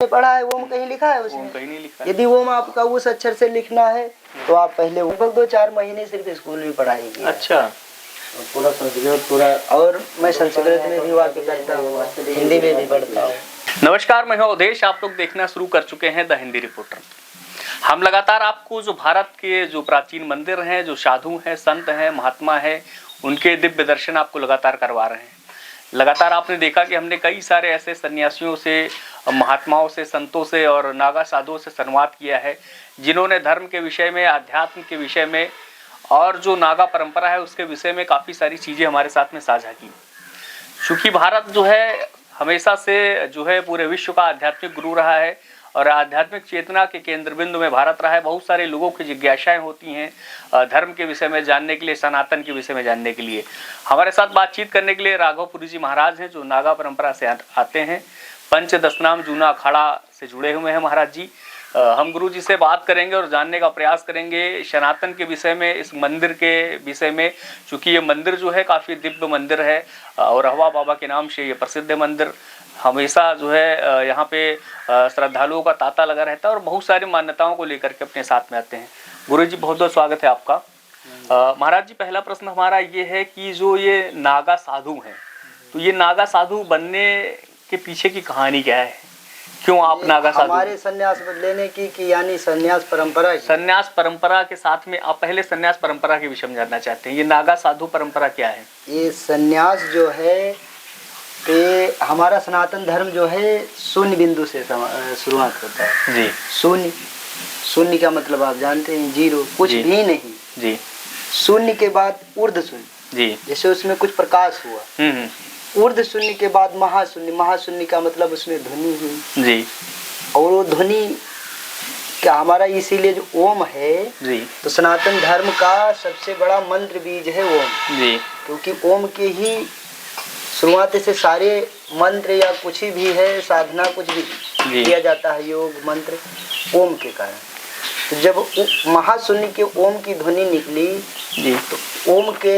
पढ़ा है ओम कहीं लिखा है उसमें? ओम कहीं नहीं लिखा। यदि ओम आपका उस अक्षर से लिखना है तो आप पहले लगभग 2-4 महीने सिर्फ स्कूल में पढ़ाई की। अच्छा, पूरा संस्कृत पूरा, और मैं संस्कृत में भी वाक्य करता हूँ, हिंदी में भी पढ़ता हूँ। नमस्कार, मैं हूं अवधेश। आप लोग देखना शुरू कर चुके हैं द हिंदी रिपोर्टर। हम लगातार आपको जो भारत के जो प्राचीन मंदिर हैं, जो साधु हैं, संत हैं, महात्मा हैं, उनके दिव्य दर्शन आपको लगातार करवा रहे हैं। लगातार आपने देखा कि हमने कई सारे ऐसे सन्यासियों से, महात्माओं से, संतों से और नागा साधुओं से संवाद किया है, जिन्होंने धर्म के विषय में, अध्यात्म के विषय में और जो नागा परंपरा है उसके विषय में काफ़ी सारी चीज़ें हमारे साथ में साझा की। चूँकि भारत जो है हमेशा से जो है पूरे विश्व का आध्यात्मिक गुरु रहा है और आध्यात्मिक चेतना के केंद्र बिंदु में भारत रहा है। बहुत सारे लोगों की जिज्ञासाएं होती हैं धर्म के विषय में जानने के लिए, सनातन के विषय में जानने के लिए। हमारे साथ बातचीत करने के लिए राघवपुरी जी महाराज हैं, जो नागा परंपरा से आते हैं। पंच दशनाम जूना अखाड़ा से जुड़े हुए हैं महाराज जी। हम गुरु जी से बात करेंगे और जानने का प्रयास करेंगे सनातन के विषय में, इस मंदिर के विषय में। चूँकि ये मंदिर जो है काफ़ी दिव्य मंदिर है और अहवा बाबा के नाम से ये प्रसिद्ध मंदिर हमेशा जो है यहाँ पे श्रद्धालुओं का तांता लगा रहता है और बहुत सारी मान्यताओं को लेकर के अपने साथ में आते हैं। गुरु जी बहुत बहुत स्वागत है आपका। महाराज जी, पहला प्रश्न हमारा ये है कि जो ये नागा साधु हैं, तो ये नागा साधु बनने के पीछे की कहानी क्या है? क्यों आप नागा साधु? हमारे संन्यास लेने की यानी संन्यास परंपरा, संन्यास परंपरा के साथ में आप पहले संन्यास परंपरा के विषय में जानना चाहते हैं। ये नागा साधु परंपरा क्या है? ये संन्यास जो है कि हमारा सनातन धर्म जो है शून्य बिंदु से शुरुआत होता है जी। शून्य, शून्य का मतलब आप जानते हैं, जीरो, कुछ भी नहीं जी। शून्य के बाद ऊर्ध्व शून्य जी, जैसे उसमें कुछ प्रकाश हुआ। ऊर्ध्व शून्य के बाद महाशून्य, महाशून्य का मतलब उसमें ध्वनि हुई जी। और वो ध्वनि क्या हमारा इसीलिए जो ओम है जी, तो सनातन धर्म का सबसे बड़ा मंत्र बीज है ओम जी, क्योंकि ओम के ही शुरुआत से सारे मंत्र या कुछ भी है, साधना कुछ भी किया जाता है, योग मंत्र ओम के कारण। तो जब महाशून्य के ओम की ध्वनि निकली जी, तो ओम के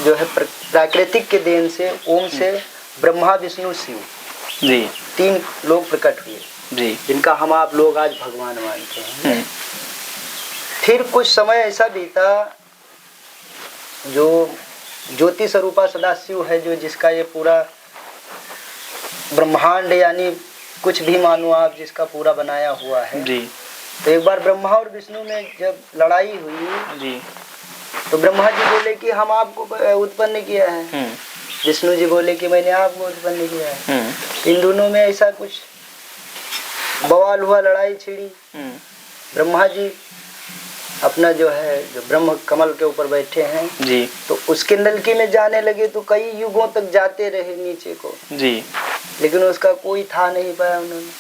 जो है प्राकृतिक के देन से ओम से ब्रह्मा विष्णु शिव जी 3 लोग प्रकट हुए जी, जिनका हम आप लोग आज भगवान मानते हैं। फिर कुछ समय ऐसा बीता, जो ज्योति स्वरूपा सदाशिव है, जो जिसका ये पूरा ब्रह्मांड यानी कुछ भी मानो आप, जिसका पूरा बनाया हुआ है जी। तो एक बार ब्रह्मा और विष्णु में जब लड़ाई हुई जी, तो ब्रह्मा जी बोले कि हम आपको उत्पन्न किया है, विष्णु जी बोले कि मैंने आपको उत्पन्न किया है। इन दोनों में ऐसा कुछ बवाल हुआ, लड़ाई छिड़ी। ब्रह्मा जी अपना जो है जो ब्रह्म कमल के ऊपर बैठे हैं जी, तो उसके नलकी में जाने लगे, तो कई युगों तक जाते रहे नीचे को जी, लेकिन उसका कोई था नहीं पाया उन्होंने।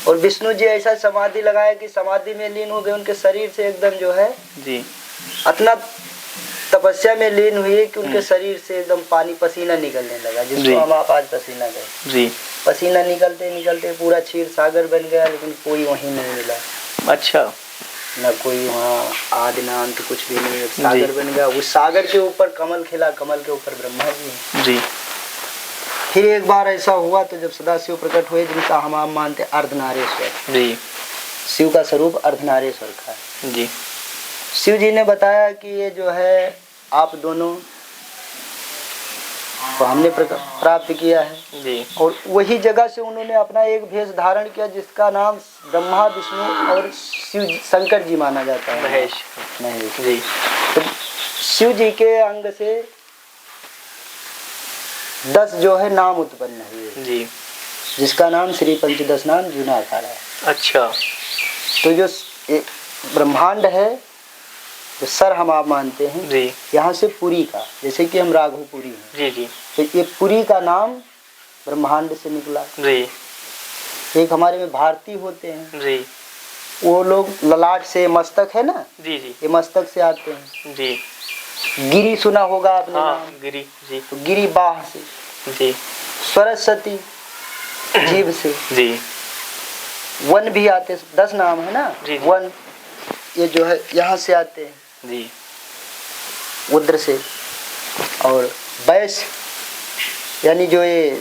और विष्णु जी ऐसा समाधि लगाया कि समाधि में लीन हो गए, उनके शरीर से एकदम जो है जी इतना तपस्या में लीन हुए कि उनके शरीर से एकदम पानी पसीना निकलने लगा, जिसको हम आप आज पसीना गए जी। पसीना निकलते निकलते पूरा क्षीर सागर बन गया, लेकिन कोई वहीं नहीं मिला। अच्छा, न कोई वहाँ आदि ना अंत कुछ भी नहीं, सागर बन गया। उस सागर के ऊपर कमल खिला, कमल के ऊपर ब्रह्मा जी जी। फिर एक बार ऐसा हुआ, तो जब सदाशिव प्रकट हुए, जिनका हम आप मानते अर्धनारेश्वर जी, शिव का स्वरूप अर्धनारेश्वर का है जी। शिव जी ने बताया कि ये जो है आप दोनों को हमने प्राप्त किया है जी, और वही जगह से उन्होंने अपना एक भेष धारण किया, जिसका नाम ब्रह्मा विष्णु और शिव शंकर जी माना जाता है, महेश जी। तो शिव जी के अंग से 10 जो है नाम उत्पन्न हुए जी, जिसका नाम श्री पंचदशनाम जूना अखाड़ा है। अच्छा, तो जो ब्रह्मांड है, जो सर हम आप मानते हैं जी, यहाँ से पुरी का, जैसे कि हम राघवपुरी हैं जी जी, तो ये पुरी का नाम ब्रह्मांड से निकला जी। एक हमारे में भारती होते हैं जी, वो लोग ललाट से, मस्तक है ना जी जी, ये मस्तक से आते हैं जी। गिरी सुना होगा आपने? हाँ, गिरी जी, तो गिरी बाह से जी। सरस्वती जीव से जी। वन भी आते, 10 नाम है ना जी, वन ये जो है यहाँ से आते हैं जी, उद्र से। और वैश्य यानी जो ये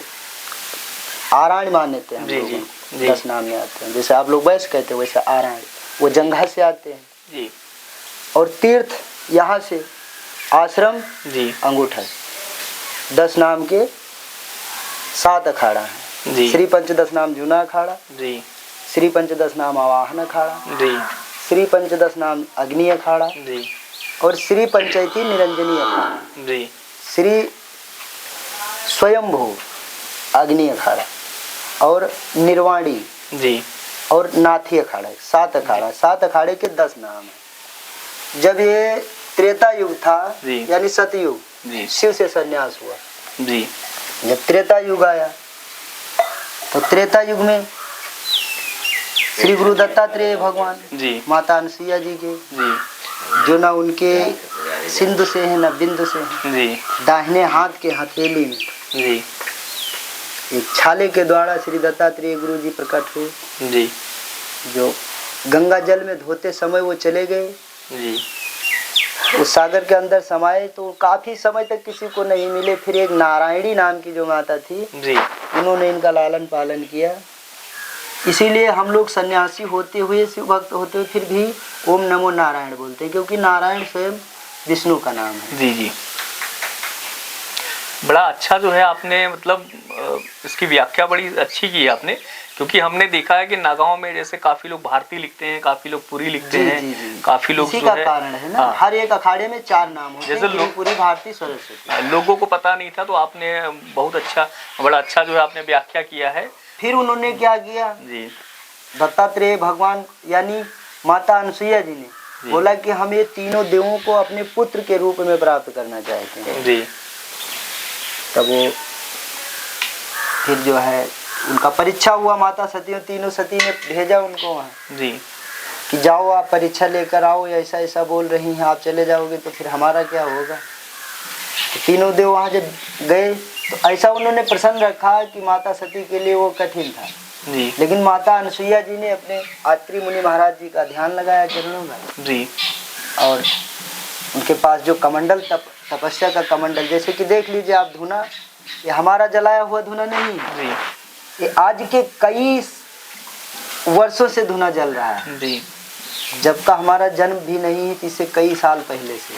आरायण मान्यते हैं हम जी, लोगों जी, को, जी। 10 नाम में आते हैं। जैसे आप लोग वैश्य कहते हैं वैसे आरायण, वो जंघा से आते हैं। जी और तीर्थ यहाँ से, आश्रम जी अंगूठा, 10 नाम के 7 अखाड़ा हैं। जी श्री पंचदश नाम जूना अखाड़ा, जी श्री पंचदश नाम आवाहन अखाड़ा, जी श्री पंचदश नाम अग्नि अखाड़ा जी और श्री पंचैती निरंजनी अखाड़ा, जी श्री स्वयंभू अग्नि अखाड़ा और निर्वाणी जी और नाथी अखाड़ा, 7 अखाड़ा। 7 अखाड़े के 10 नाम है। जब ये त्रेता युग था जी। यानी सतयुग, जी शिव से संन्यास हुआ। जी जब त्रेता युग आया तो त्रेता युग में श्री गुरु दत्तात्रेय भगवान जी माता अनसुईया जी के, जी जो ना उनके सिंधु से है ना बिंदु से है, जी दाहिने हाथ के हथेली में जी एक छाले के द्वारा श्री दत्तात्रेय गुरु जी प्रकट हुए, जी जो गंगा जल में धोते समय वो चले गए, जी उस सागर के अंदर समाये तो काफी समय तक किसी को नहीं मिले। फिर एक नारायणी नाम की जो माता थी, जी उन्होंने इनका लालन पालन किया। इसीलिए हम लोग सन्यासी होते हुए, शिव भक्त होते हुए फिर भी ओम नमो नारायण बोलते हैं, क्योंकि नारायण स्वयं विष्णु का नाम है। जी जी बड़ा अच्छा जो है आपने मतलब इसकी व्याख्या बड़ी अच्छी की है आपने, क्योंकि हमने देखा है कि नागांव में जैसे काफी लोग भारती लिखते हैं, काफी लोग पुरी लिखते हैं, काफी लोग इसी जो का है कारण है ना, हाँ, हर एक अखाड़े में 4 नाम होते हैं, जैसे पुरी, भारती, सरस्वती। लोगों को पता नहीं था, तो आपने बहुत अच्छा, बड़ा अच्छा जो है आपने व्याख्या किया है। फिर उन्होंने क्या किया, जी दत्तात्रेय भगवान यानी माता अनसुईया जी ने बोला कि हम ये तीनों देवों को अपने पुत्र के रूप में प्राप्त करना चाहते हैं। जी तब वो फिर जो है उनका परीक्षा हुआ, माता सती, तीनों सती ने भेजा उनको वहाँ जी कि जाओ आप परीक्षा लेकर आओ, ऐसा ऐसा बोल रही हैं, आप चले जाओगे तो फिर हमारा क्या होगा। तो तीनों देव वहाँ जब गए तो ऐसा उन्होंने प्रसन्न रखा कि माता सती के लिए वो कठिन था जी लेकिन माता अनसुईया जी ने अपने आत्रि मुनि महाराज जी का ध्यान लगाया चरणों में जी और उनके पास जो कमंडल तपस्या का कमंडल, जैसे कि देख लीजिए आप धुना, ये हमारा जलाया हुआ धुना नहीं है, जी ये आज के कई वर्षों से धुना जल रहा है। जी जब का हमारा जन्म भी नहीं है, इससे कई साल पहले से,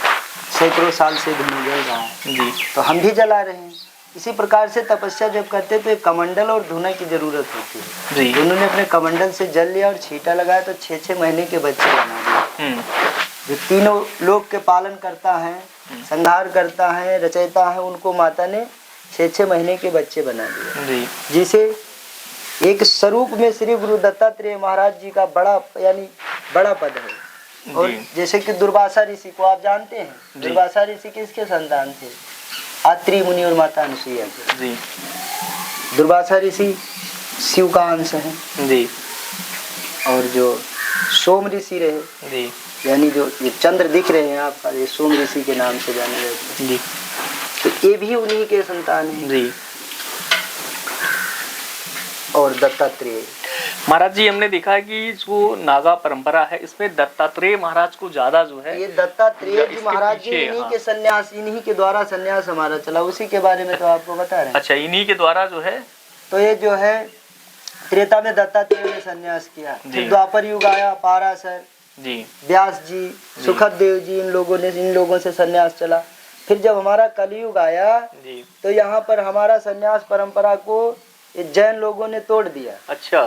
सैकड़ों साल से धुना जल रहा है, जी तो हम भी जला रहे हैं। इसी प्रकार से तपस्या जब करते तो एक कमंडल और धुना की जरूरत होती है। जी उन्होंने अपने कमंडल से जल लिया और छींटा लगाया तो 6-6 महीने के बच्चे बना दिए। जो तीनों लोक के पालन करता है, संहार करता है, रचयिता है, उनको माता ने 6-6 महीने के बच्चे बना दिए, जिसे एक स्वरूप में श्री गुरु दत्तात्रेय महाराज जी का बड़ा यानी बड़ा पद है। और जैसे कि दुर्वासा ऋषि को आप जानते हैं, दुर्वासा ऋषि किसके संतान थे, आत्रि मुनि और माता अनसुईया के। दुर्वासा ऋषि शिव का अंश है जी और जो सोम ऋषि रहे जी यानी जो ये चंद्र दिख रहे हैं आपका, ये सोम ऋषि के नाम से जाने जाते हैं, तो ये भी उन्हीं के संतान हैं जी। और दत्तात्रेय महाराज जी, हमने देखा है कि जो नागा परंपरा है इसमें दत्तात्रेय महाराज को ज्यादा जो है, ये दत्तात्रेय जी महाराज जी इन्हीं के सन्यास, इन्हीं के द्वारा सन्यास हमारा चला, उसी के बारे में तो आपको बता रहे हैं। अच्छा, इन्हीं के द्वारा जो है, तो ये जो है त्रेता में दत्तात्रेय ने सन्यास किया, फिर द्वापर युग आया, पाराशर जी, व्यास जी, सुखद देव जी, इन लोगों से सन्यास चला। फिर जब हमारा कलयुग आया जी, तो यहाँ पर हमारा सन्यास परंपरा को जैन लोगों ने तोड़ दिया। अच्छा।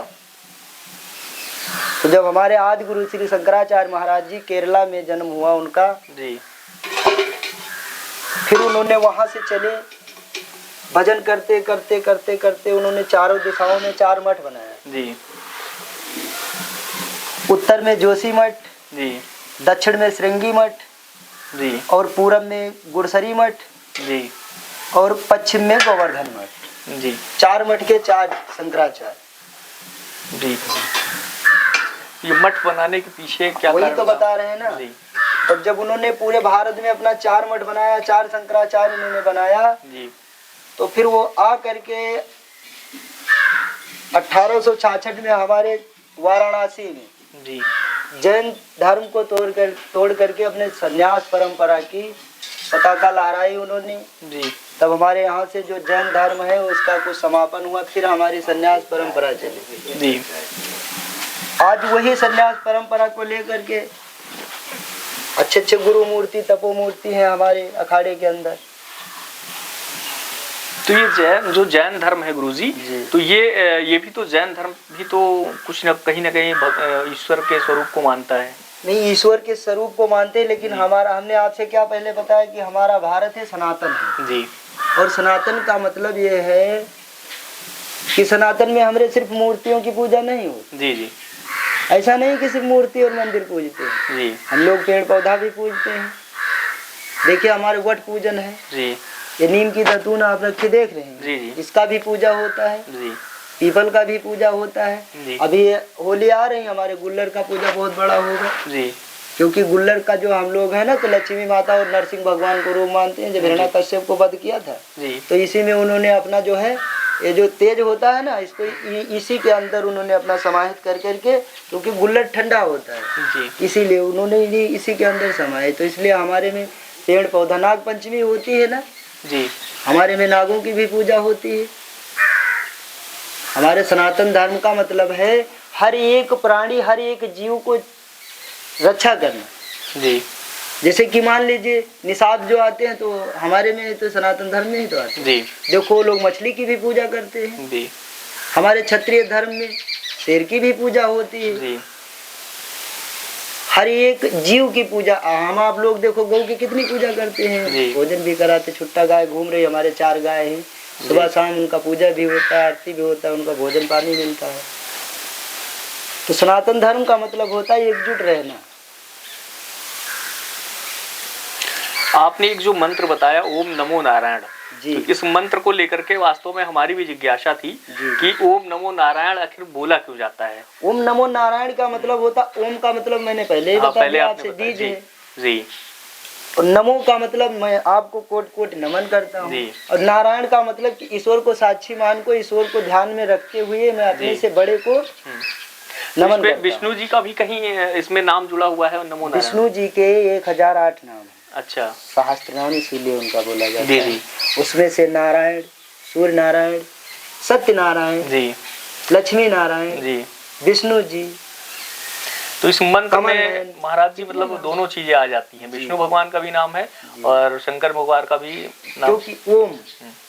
तो जब हमारे आदि गुरु श्री शंकराचार्य महाराज जी केरला में जन्म हुआ उनका जी, फिर उन्होंने वहां से चले, भजन करते करते करते करते उन्होंने चारों दिशाओं में 4 मठ बनाया जी। उत्तर में जोशी मठ जी, दक्षिण में श्रृंगी मठ जी, और पूरब में गुड़सरी मठ जी, और पश्चिम में गोवर्धन मठ जी। 4 मठ के 4 शंकराचार्य जी। ये मठ बनाने के पीछे क्या वही तो बता रहे हैं ना जी। और जब उन्होंने पूरे भारत में अपना 4 मठ बनाया, 4 शंकराचार्य उन्होंने बनाया जी, तो फिर वो आ करके 1866 में हमारे वाराणसी में जी जैन धर्म को तोड़ करके अपने सन्यास परंपरा की पताका लहराई उन्होंने जी। तब हमारे यहाँ से जो जैन धर्म है उसका कुछ समापन हुआ, फिर हमारी संन्यास परंपरा चली जी। आज वही संन्यास परंपरा को लेकर के अच्छे अच्छे गुरु मूर्ति तपो मूर्ति है हमारे अखाड़े के अंदर। तो ये जो जैन धर्म है गुरुजी, तो ये भी तो जैन धर्म भी तो कुछ न कहीं ईश्वर के स्वरूप को मानता है। नहीं, ईश्वर के स्वरूप को मानते हैं, लेकिन हमने आपसे क्या पहले बताया कि हमारा भारत है सनातन है जी। और सनातन का मतलब ये है कि सनातन में हमारे सिर्फ मूर्तियों की पूजा नहीं होती। जी जी। ऐसा नहीं कि सिर्फ मूर्ति और मंदिर पूजते हैं जी। हम लोग पेड़ पौधा भी पूजते हैं। देखिए हमारे वट पूजन है जी। ये नीम की दतून आप रख के देख रहे हैं जी जी। इसका भी पूजा होता है जी। पीपल का भी पूजा होता है जी। अभी होली आ रही है, हमारे गुल्लर का पूजा बहुत बड़ा होगा जी। क्योंकि गुल्लर का जो हम लोग है ना तो लक्ष्मी माता और नरसिंह भगवान को रूप मानते हैं। जब हिरण्याकश्यप को वध किया था जी। तो इसी में उन्होंने अपना जो है ये जो तेज होता है ना इसको इसी के अंदर उन्होंने अपना समाहित कर करके, क्योंकि गुल्लर ठंडा होता है जी। इसीलिए उन्होंने इसी के अंदर समाये। तो इसलिए हमारे में पेड़ पौधा, नाग पंचमी होती है ना जी, हमारे में नागों की भी पूजा होती है। हमारे सनातन धर्म का मतलब है हर एक प्राणी हर एक जीव को रक्षा करना। जी। जैसे कि मान लीजिए निषाद जो आते हैं तो हमारे में तो सनातन धर्म में ही तो आते हैं। जी। देखो लोग मछली की भी पूजा करते हैं। जी। हमारे क्षत्रिय धर्म में शेर की भी पूजा होती है। जी। हर एक जीव की पूजा। हम आप लोग देखो गौ की कितनी पूजा करते हैं, भोजन भी कराते। छुट्टा गाय घूम रही, हमारे 4 गाय हैं, सुबह शाम उनका पूजा भी होता है, आरती भी होता है, उनका भोजन पानी मिलता है। तो सनातन धर्म का मतलब होता है एकजुट रहना। आपने एक जो मंत्र बताया ओम नमो नारायण जी, तो इस मंत्र को लेकर के वास्तव में हमारी भी जिज्ञासा थी कि ओम नमो नारायण आखिर बोला क्यों जाता है। ओम नमो नारायण का मतलब होता, ओम का मतलब मैंने पहले ही बता दिया आपसे, दीजिए जी। और नमो का मतलब मैं आपको कोट कोट नमन करता हूँ। और नारायण का मतलब कि ईश्वर को साक्षी मान को, ईश्वर को ध्यान में रखते हुए मैं अपने से बड़े को नमन करता हूँ। विष्णु जी का भी कहीं इसमें नाम जुड़ा हुआ है नमो नारायण? विष्णु जी के 1008 नाम है। अच्छा। सहस्त्र नाम इसीलिए उनका बोला जाता है। उसमें से नारायण, सूर्य नारायण, सत्य नारायण जी, लक्ष्मी नारायण जी, विष्णु जी। तो इस मंत्र में महाराज जी मतलब दोनों चीजें आ जाती हैं। विष्णु भगवान का भी नाम है और शंकर भगवान का भी नाम। क्योंकि ओम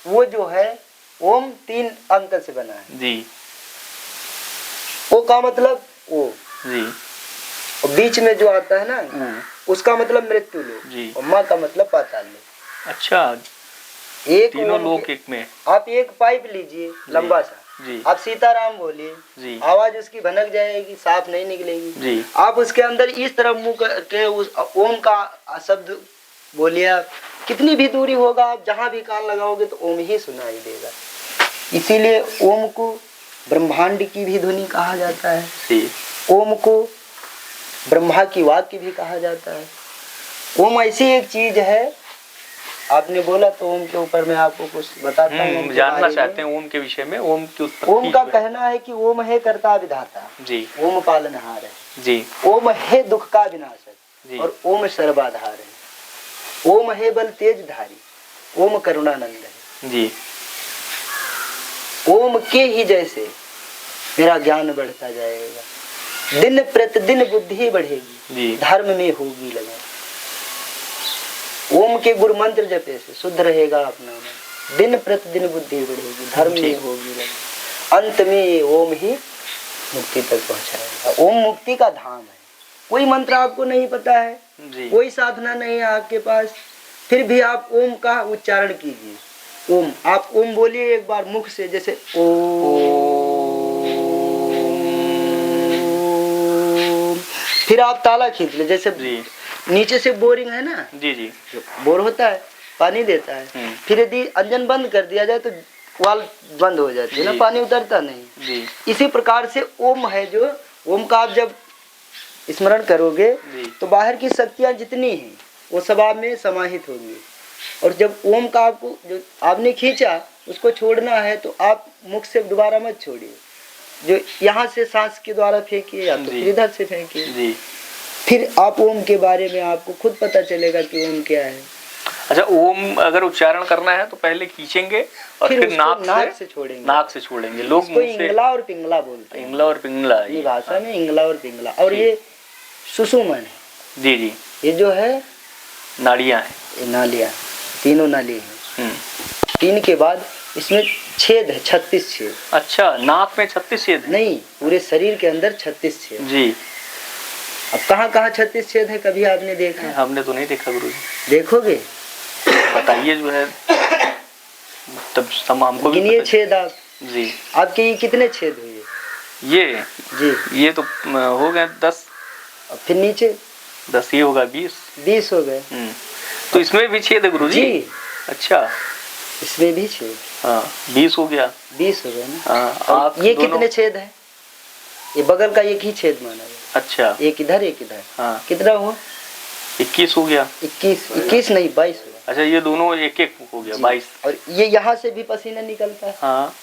वो जो है ओम 3 अंक से बना है जी। ओ का मतलब ओ जी, और बीच में जो आता है ना उसका मतलब मृत्यु लोक, और माँ का मतलब पाताल लोक। अच्छा, एक तीनों लोक एक में। आप एक पाइप लीजिए लंबा सा जी, आप सीताराम बोलिए जी, आवाज उसकी भनक जाएगी, साफ नहीं निकलेगी जी। आप उसके अंदर इस तरफ मुंह के उस ओम का शब्द बोलिए, आप कितनी भी दूरी होगा, आप जहां भी कान लगाओगे तो ओम ही सुनाई देगा। इसीलिए ओम को ब्रह्मांड की भी ध्वनि कहा जाता है जी। ओम को ब्रह्मा की वाक्य भी कहा जाता है। ओम ऐसी एक चीज है, आपने बोला तो ओम के ऊपर मैं आपको कुछ बताता हूँ। जानना चाहते हैं ओम के विषय में। ओम की उत्पत्ति। ओम का कहना है कि ओम है कर्ता विधाता जी, ओम पालनहार है जी, ओम है दुख का विनाशक जी, और ओम सर्वाधार है, ओम है बल तेज धारी, ओम करुणानंद है जी। ओम के ही जैसे मेरा ज्ञान बढ़ता जाएगा, दिन प्रतिदिन बुद्धि बढ़ेगी, धर्म में होगी लगन। ओम के गुरु मंत्र जपे से शुद्ध रहेगा अपना मन, दिन प्रतिदिन बुद्धि बढ़ेगी, धर्म में होगी लगन। अंत में ये ओम ही मुक्ति तक पहुंचाएगा। ओम मुक्ति का धाम है। कोई मंत्र आपको नहीं पता है, कोई साधना नहीं है आपके पास, फिर भी आप ओम का उच्चारण कीजिए। ओम, आप ओम बोलिए एक बार मुख से, जैसे फिर आप ताला खींच ले, जैसे नीचे से बोरिंग है ना जी जी, बोर होता है पानी देता है, फिर यदि अंजन बंद कर दिया जाए तो वाल बंद हो जाती है ना, पानी उतरता नहीं जी। इसी प्रकार से ओम है, जो ओम का आप जब स्मरण करोगे तो बाहर की शक्तियां जितनी हैं वो सब आप में समाहित होंगी। और जब ओम का आपको जो आपने खींचा उसको छोड़ना है तो आप मुख से दोबारा मत छोड़िए, जो यहाँ से सांस के द्वारा फेंकिए या तो फिर इधर से फेंकिए, फिर आप ओम के बारे में आपको खुद पता चलेगा कि ओम क्या है। अच्छा, ओम अगर उच्चारण करना है तो पहले खींचेंगे और फिर नाक से छोड़ेंगे। नाक से छोड़ेंगे। लोग इसको इंगला और पिंगला बोलते हैं। इंगला और पिंगला, ये भाषा में इंगला और पिंगला। और ये सुषुमन है। जी जी, ये जो है नाड़ियां हैं, ये नालियां, तीनों नाली हैं। 3 के बाद इसमें छेद है, 36 छेद। अच्छा, नाक में 36 छेद है? नहीं, पूरे शरीर के अंदर 36 छेद जी। अब कहाँ 36 छेद है, कभी आपने देखा? हमने तो नहीं देखा गुरुजी। देखोगे? बताइए जो है, तब हमको भी गिनिए छेद आप। जी। आपके ये कितने छेद हुए? ये जी, ये तो हो गए 10। फिर नीचे 10, ये होगा 20 हो गए। तो इसमें भी छेद है गुरुजी? जी। अच्छा, इसमें भी छेद। हाँ, 20 हो गया। 20 हो गए ना। हाँ, ये कितने छेद है? ये बगल का एक ही छेद माना गया। अच्छा, एक इधर एक इधर। हाँ, कितना हुआ? 21 हो गया। 21 नहीं, 22 हुआ। अच्छा, ये दोनों एक एक हो गया, 22। और ये यहाँ से भी पसीना निकलता है। हाँ,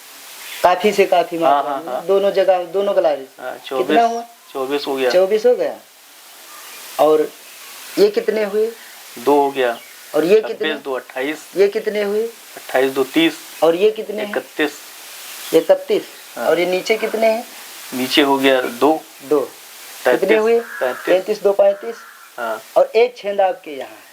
काफी से काफी मात्रा में। हाँ। दोनों जगह, दोनों गलारे से। कितना हुआ? 24 हो गया। 24 हो गया। और ये कितने हुए? 2 हो गया। और ये कितने? 2 28। ये कितने हुए? 28 2 30। और ये कितने? 31। 31। और ये नीचे कितने हैं? नीचे हो गया 2। कितने हुए? 33 2 35। हाँ। और एक छेद आपके यहाँ है।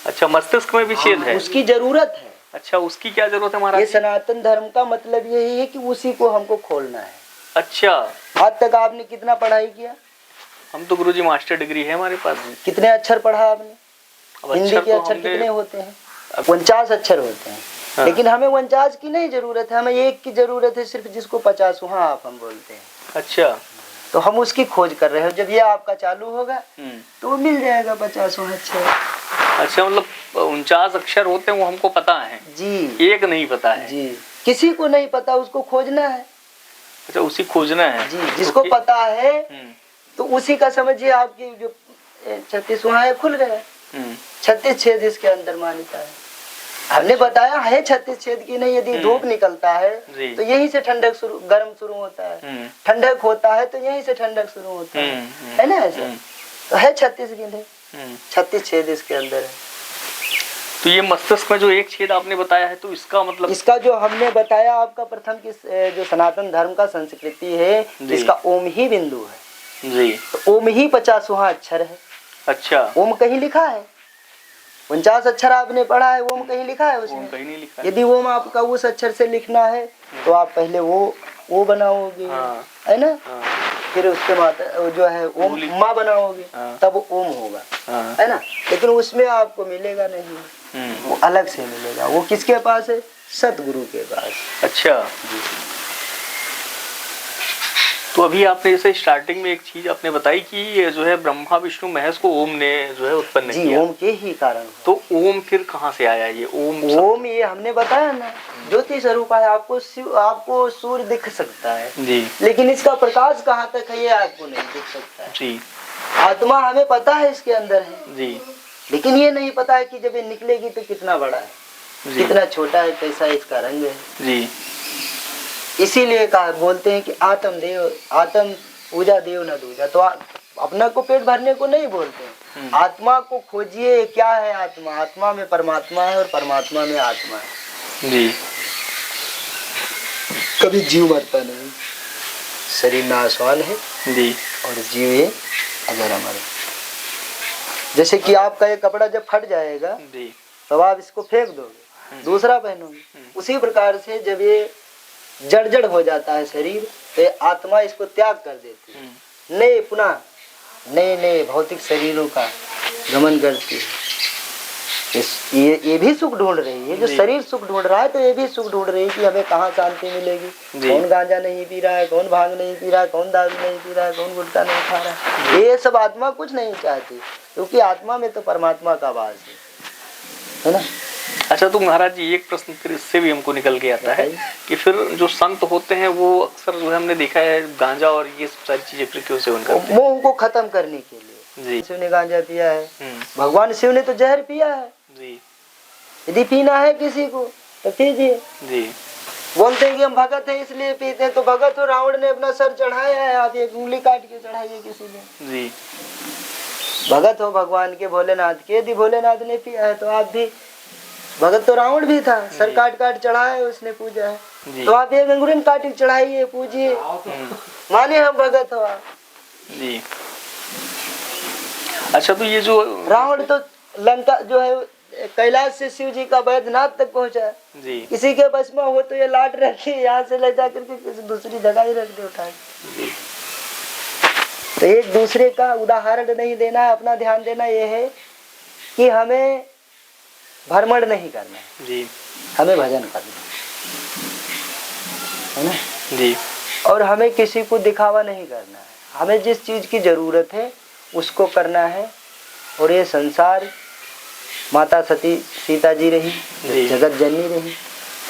अच्छा, मस्तिष्क में भी छेद है? उसकी जरूरत है। अच्छा, उसकी क्या जरूरत है महाराज? ये सनातन धर्म का मतलब यही है कि उसी को हमको खोलना है। अच्छा, आज तक आपने कितना पढ़ाई किया? हम तो गुरुजी मास्टर डिग्री है हमारे पास। कितने अक्षर पढ़ा आपने? हिंदी के अक्षर कितने होते हैं? 49 अक्षर होते हैं। हाँ। लेकिन हमें 49 की नहीं जरूरत है, हमें एक की जरूरत है सिर्फ, जिसको 50वां आप हम बोलते हैं। अच्छा, तो हम उसकी खोज कर रहे हैं। जब ये आपका चालू होगा तो वो मिल जाएगा 50वां अक्षर। अच्छा, मतलब 49 अक्षर होते हैं, वो हमको पता है जी। एक नहीं पता है जी, किसी को नहीं पता, उसको खोजना है। अच्छा, उसी खोजना है जी। जिसको पता है तो उसी का समझिए आपकी जो 36वां है खुल गया। 36 छेद इसके अंदर मान्यता है। हमने बताया है 36 छेद की नहीं। यदि धूप निकलता है तो यहीं से ठंडक शुरू, गर्म शुरू होता है। ठंडक होता है तो यहीं से ठंडक शुरू होता है ना? ऐसा तो है 36 गिने, 36 छेद इसके अंदर है। तो ये मस्तिष्क में जो एक छेद आपने बताया है, तो इसका मतलब? इसका जो हमने बताया आपका प्रथम की जो सनातन धर्म का संस्कृति है, इसका ओम ही बिंदु है जी। तो ओम ही 50वां अक्षर है। अच्छा, ओम कहीं लिखा है? 49 अक्षर आपने पढ़ा है, ओम कहीं लिखा है उसमें? ओम कहीं नहीं लिखा है। यदि ओम आपका उस अक्षर से लिखना है तो आप पहले वो बनाओगे। हाँ। है ना? हाँ। फिर उसके बाद जो है ओम माँ बनाओगे। हाँ। तब ओम होगा। हाँ। है ना? लेकिन उसमें आपको मिलेगा नहीं, वो अलग से मिलेगा। वो किसके पास है? सतगुरु के पास। अच्छा जी। तो अभी आपने जैसे स्टार्टिंग में एक चीज आपने बताई कि ये जो है ब्रह्मा विष्णु महेश को ओम ने जो है उत्पन्न किया। ओम के ही कारण। तो ओम फिर कहाँ से आया ये ओम? ये हमने बताया ना, ज्योति स्वरूप है। आपको सूर्य दिख सकता है जी, लेकिन इसका प्रकाश कहाँ तक है ये आपको नहीं दिख सकता है जी। आत्मा हमें पता है इसके अंदर है जी, लेकिन ये नहीं पता है कि जब ये निकलेगी तो कितना बड़ा है, कितना छोटा है, कैसा इसका रंग है जी। इसीलिए कहा बोलते हैं कि आत्म पूजा देव न दूजा। तो अपना को पेट भरने को नहीं बोलते, आत्मा को खोजिए। क्या है आत्मा? आत्मा में परमात्मा है और परमात्मा में आत्मा है जी। कभी जीव मरता नहीं, शरीर नाशवान है जी, और जीव ये अगर अमर है। जैसे कि आपका ये कपड़ा जब फट जाएगा जी, तब आप इसको फेंक दोगे, दूसरा पहनोगे। उसी प्रकार से जब ये जड़ हो जाता है शरीर, तो आत्मा इसको त्याग कर देती है, नए पुनः नए भौतिक शरीरों का गमन करती है। ये भी सुख ढूंढ रही है। जो शरीर सुख ढूंढ रहा है तो ये भी सुख ढूंढ रही है कि हमें कहाँ शांति मिलेगी। कौन गांजा नहीं पी रहा है, कौन भांग नहीं पी रहा है, कौन दारू नहीं पी रहा है, कौन गुटखा नहीं खा रहा है। ये सब आत्मा कुछ नहीं चाहती, क्योंकि आत्मा में तो परमात्मा का वास है ना। अच्छा, तो महाराज जी एक प्रश्न फिर इससे भी हमको निकल के आता है कि फिर जो संत होते हैं वो अक्सर जो है हमने देखा है गांजा और ये सब सारी चीजें फिर क्यों सेवन करते हैं? मोह को खत्म करने के लिए जी। शिव ने गांजा पिया है, भगवान शिव ने तो जहर पिया है जी। यदि पीना है किसी को तो पीजिए जी। बोलते हैं कि हम भगत हैं इसलिए पीते हैं, तो भगत हो, रावण ने अपना सर चढ़ाया है, आप एक उंगली काट के चढ़ाइए किसी ने जी। भगत हो भगवान के, भोलेनाथ के, यदि भोलेनाथ ने पिया है तो आप भी भगत तो रावण भी था, सर काट काट चढ़ाया उसने, पूजा है। तो आप एक अंगूर काट के चढ़ाइए, पूजिए, माने हम भगत हो आप जी। अच्छा, तो ये जो रावण तो लंका जो है कैलाश से शिव जी का बैद्यनाथ तक पहुंचा जी, किसी के बस में हो तो ये लाट रखे यहाँ से ले जा करके किसी दूसरी जगह ही रख दे उठा के। तो एक दूसरे का उदाहरण नहीं देना है, अपना ध्यान देना ये है कि हमें भ्रमण नहीं करना है जी, हमें भजन करना है ना जी। और हमें किसी को दिखावा नहीं करना है, हमें जिस चीज की जरूरत है उसको करना है। और ये संसार माता सती सीता जी रही, जगत जननी रही,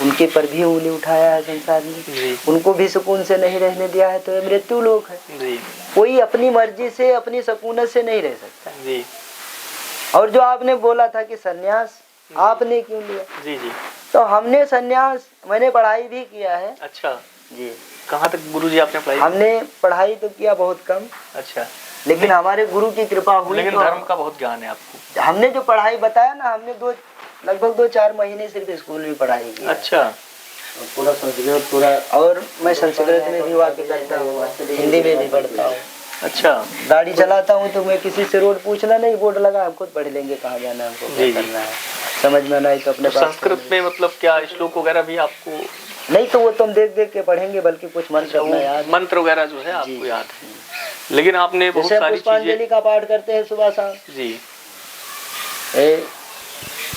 उनके पर भी उंगली उठाया है संसार ने, उनको भी सुकून से नहीं रहने दिया है, तो ये मृत्यु लोक है। कोई अपनी मर्जी से अपनी सकूनत से नहीं रह सकता जी। और जो आपने बोला था कि सन्यास आपने क्यों लिया, जी जी, तो हमने सन्यास, मैंने पढ़ाई भी किया है। अच्छा जी, कहाँ तक गुरुजी आपने पढ़ाई? हमने पढ़ाई तो किया बहुत कम, अच्छा, लेकिन हमारे गुरु की कृपा हुई। लेकिन तो धर्म का बहुत ज्ञान है आपको। हमने जो पढ़ाई बताया ना, हमने लगभग 2-4 महीने सिर्फ स्कूल में पढ़ाई की। अच्छा, पूरा संस्कृत पूरा, और मैं संस्कृत में भी वाक्य करता हूँ, हिंदी में भी पढ़ता हूँ। अच्छा, गाड़ी चलाता हूँ तो मैं किसी से रोड पूछना नहीं, बोर्ड लगा हम खुद पढ़ लेंगे कहाँ जाना है, हमको क्या करना है, समझ में नहीं तो अपने संस्कृत में मतलब क्या श्लोक वगैरह भी आपको? नहीं, तो वो तो हम देख देख के पढ़ेंगे, बल्कि कुछ मंत्र अपना याद, मंत्र वगैरह जो है आपको याद है। लेकिन आपने बहुत सारी पुष्पांजलि का पाठ करते हैं सुबह शाम जी।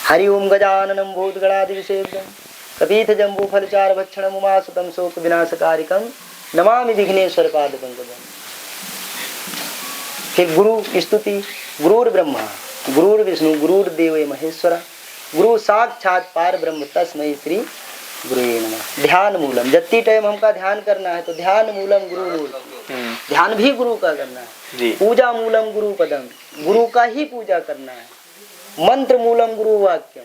हरि ओम गजाननम भूतगणाधिसेव्यं कपीथ जम्बू फलचार भक्षणम उमासुतम शोक विनाशकारिकम नमामि विघ्नेश्वर पाद पंकजम। फिर गुरु की स्तुति, गुरुर ब्रह्मा गुरुर विष्णु गुरुर्देव महेश्वरा गुरु साक्षात पार ब्रह्म तस्मै श्री गुरुवे नमः। ध्यान मूलम, जत्ती टाइम हमका ध्यान करना है तो ध्यान मूलम गुरु मूलम, ध्यान भी गुरु का करना है। पूजा मूलम गुरु पदम, गुरु का ही पूजा करना है। मंत्र मूलम गुरु वाक्यम,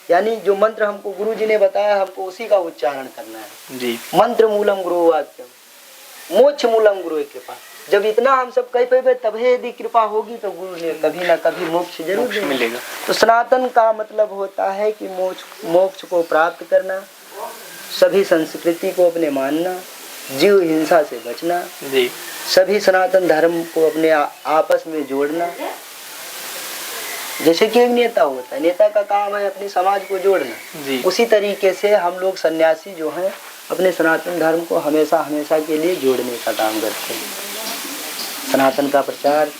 यानी जो मंत्र हमको गुरु जी ने बताया हमको उसी का उच्चारण करना है जी। मंत्र मूलम गुरु वाक्यम, मोक्ष मूलम गुरु कृपा। जब इतना हम सब कह पे तब यदि कृपा होगी तो गुरु ने कभी ना कभी मोक्ष जरूर मिलेगा। तो सनातन का मतलब होता है कि मोक्ष को प्राप्त करना, सभी संस्कृति को अपने मानना, जीव हिंसा से बचना जी। सभी सनातन धर्म को अपने आपस में जोड़ना। जैसे कि एक नेता होता है, नेता का काम है अपने समाज को जोड़ना जी। उसी तरीके से हम लोग सन्यासी जो हैं अपने सनातन धर्म को हमेशा हमेशा के लिए जोड़ने का काम करते हैं, सनातन का प्रचार।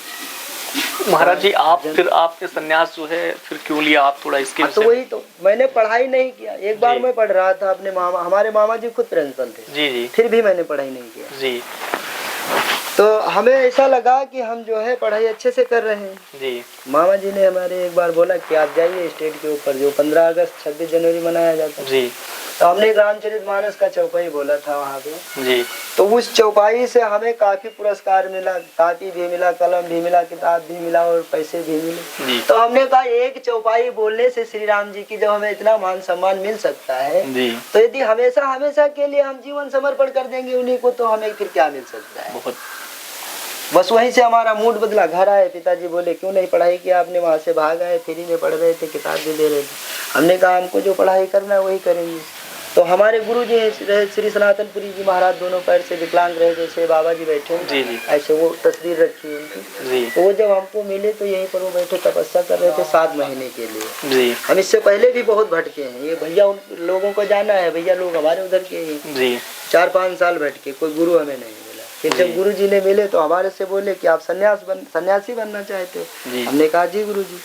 महाराज जी, आप फिर आपके सन्यास जो है फिर क्यों लिया आप, थोड़ा इसके तो वही तो, मैंने पढ़ाई नहीं किया। एक बार मैं पढ़ रहा था, अपने मामा, हमारे मामा जी खुद प्रिंसिपल थे जी जी, फिर भी मैंने पढ़ाई नहीं किया जी। तो हमें ऐसा लगा कि हम जो है पढ़ाई अच्छे से कर रहे हैं जी। मामा जी ने हमारे एक बार बोला कि आप जाइए स्टेज के ऊपर, जो 15 अगस्त 26 जनवरी मनाया जाता है जी। तो हमने रामचरितमानस का चौपाई बोला था वहाँ पे जी। तो उस चौपाई से हमें काफी पुरस्कार मिला, कापी भी मिला, कलम भी मिला, किताब भी मिला और पैसे भी मिले। तो हमने कहा एक चौपाई बोलने से श्री राम जी की जब हमें इतना मान सम्मान मिल सकता है जी। तो यदि हमेशा हमेशा के लिए हम जीवन समर्पण कर देंगे उन्हीं को, तो हमें फिर क्या मिल सकता है। बहुत बस वहीं से हमारा मूड बदला। घर आए, पिताजी बोले क्यों नहीं पढ़ाई किया आपने, वहाँ से भाग आए, फ्री में पढ़ रहे थे, किताब भी दे रहे थे। हमने कहा हमको जो पढ़ाई करना है वही करेंगे। तो हमारे गुरु जी श्री सनातनपुरी जी महाराज, दोनों पैर से विकलांग रहे, जैसे बाबा जी बैठे जी जी, ऐसे वो तस्वीर रखी है उनकी। तो वो जब हमको मिले तो यहीं पर वो बैठे तपस्या कर रहे थे 7 महीने के लिए जी। हम इससे पहले भी बहुत भटके हैं, ये भैया उन लोगों को जाना है, भैया लोग हमारे उधर के ही 4-5 साल भटके, कोई गुरु हमें नहीं मिला। फिर जब गुरु जी ने मिले तो हमारे से बोले कि आप सन्यासी बनना चाहते हो। हमने कहा जी गुरु जी।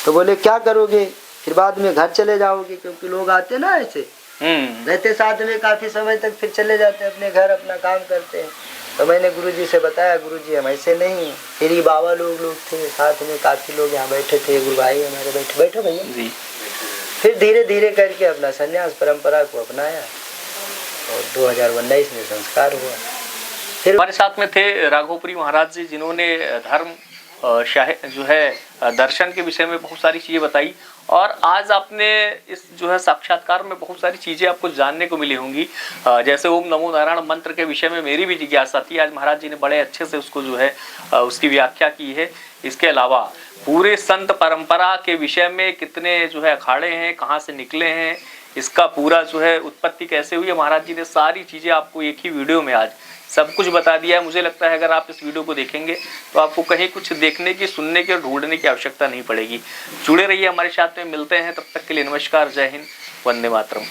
तो बोले क्या करोगे, फिर बाद में घर चले जाओगे, क्योंकि लोग आते ना ऐसे रहते साथ में काफी समय तक, फिर चले जाते अपने घर, अपना काम करते हैं। तो मैंने गुरुजी से बताया, गुरुजी हम ऐसे नहीं, फिर ही बाबा लोग थे साथ में, काफी लोग यहाँ बैठे थे, गुरु भाई हमारे बैठे, बैठो भैया जी। फिर धीरे धीरे करके अपना सन्यास परंपरा को अपनाया और 2019 में संस्कार हुआ। फिर हमारे साथ में थे राघोपुरी महाराज जी, जिन्होंने धर्म जो है दर्शन के विषय में बहुत सारी चीजें बताई। और आज आपने इस जो है साक्षात्कार में बहुत सारी चीजें आपको जानने को मिली होंगी, जैसे ओम नमो नारायण मंत्र के विषय में मेरी भी जिज्ञासा थी। आज महाराज जी ने बड़े अच्छे से उसको जो है उसकी व्याख्या की है। इसके अलावा पूरे संत परंपरा के विषय में कितने जो है अखाड़े हैं, कहाँ से निकले हैं, इसका पूरा जो है उत्पत्ति कैसे हुई है, महाराज जी ने सारी चीज़ें आपको एक ही वीडियो में आज सब कुछ बता दिया है। मुझे लगता है अगर आप इस वीडियो को देखेंगे तो आपको कहीं कुछ देखने की, सुनने की और ढूंढने की आवश्यकता नहीं पड़ेगी। जुड़े रहिए हमारे साथ में, मिलते हैं, तब तक के लिए नमस्कार, जय हिंद, वंदे मातरम।